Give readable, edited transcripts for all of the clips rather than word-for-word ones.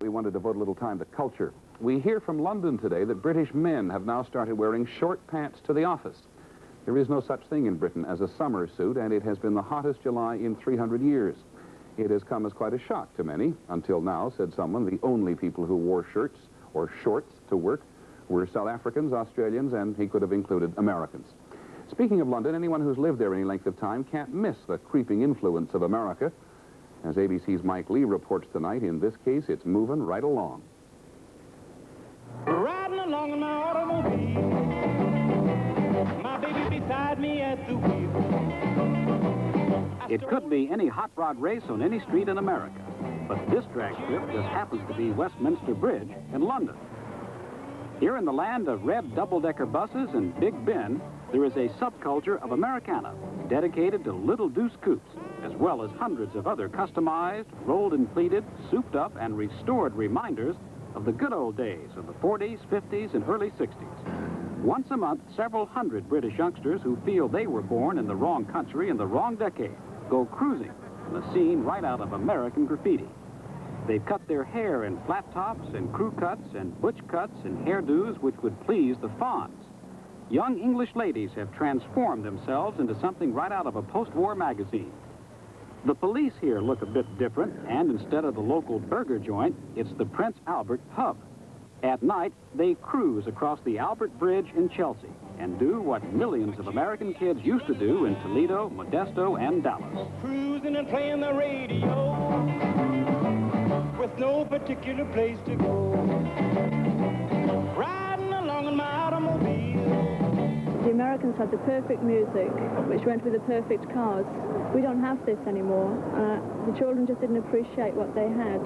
we want to devote a little time to culture. We hear from London today that British men have now started wearing short pants to the office. There is no such thing in Britain as a summer suit, and it has been the hottest July in 300 years. It has come as quite a shock to many. Until now, said someone, the only people who wore shirts or shorts to work were South Africans, Australians, and he could have included Americans. Speaking of London, anyone who's lived there any length of time can't miss the creeping influence of America. As ABC's Mike Lee reports tonight, in this case, it's moving right along. Riding along in my automobile, my baby beside me at the wheel. It could be any hot rod race on any street in America, but this drag strip just happens to be Westminster Bridge in London. Here in the land of red double-decker buses and Big Ben, there is a subculture of Americana dedicated to little deuce coupes, as well as hundreds of other customized, rolled and pleated, souped up, and restored reminders of the good old days of the 40s, 50s, and early 60s. Once a month, several hundred British youngsters who feel they were born in the wrong country in the wrong decade go cruising in the scene right out of American graffiti. They've cut their hair in flat tops and crew cuts and butch cuts and hairdos which would please the fawns. Young English ladies have transformed themselves into something right out of a post-war magazine. The police here look a bit different, and instead of the local burger joint, it's the Prince Albert pub. At night, they cruise across the Albert Bridge in Chelsea and do what millions of American kids used to do in Toledo, Modesto, and Dallas. Cruising and playing the radio with no particular place to go. Riding along in my automobile. The Americans had the perfect music, which went with the perfect cars. We don't have this anymore. The children just didn't appreciate what they had.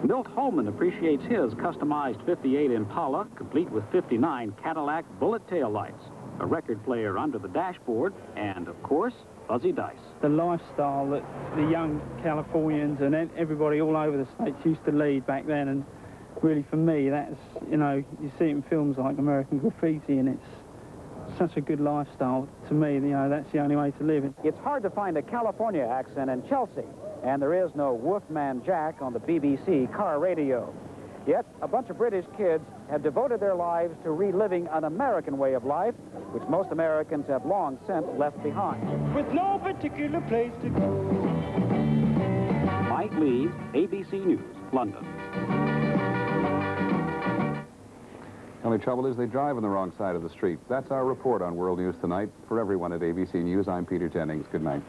Milt Holman appreciates his customized 58 Impala, complete with 59 Cadillac bullet tail lights, a record player under the dashboard, and, of course, fuzzy dice. The lifestyle that the young Californians and everybody all over the States used to lead back then, and really for me, that's, you know, you see it in films like American Graffiti, and it's such a good lifestyle. To me, you know, that's the only way to live it. It's hard to find a California accent in Chelsea, and there is no Wolfman Jack on the BBC car radio. Yet, a bunch of British kids have devoted their lives to reliving an American way of life, which most Americans have long since left behind. With no particular place to go. Mike Lee, ABC News, London. The only trouble is they drive on the wrong side of the street. That's our report on World News Tonight. For everyone at ABC News, I'm Peter Jennings. Good night.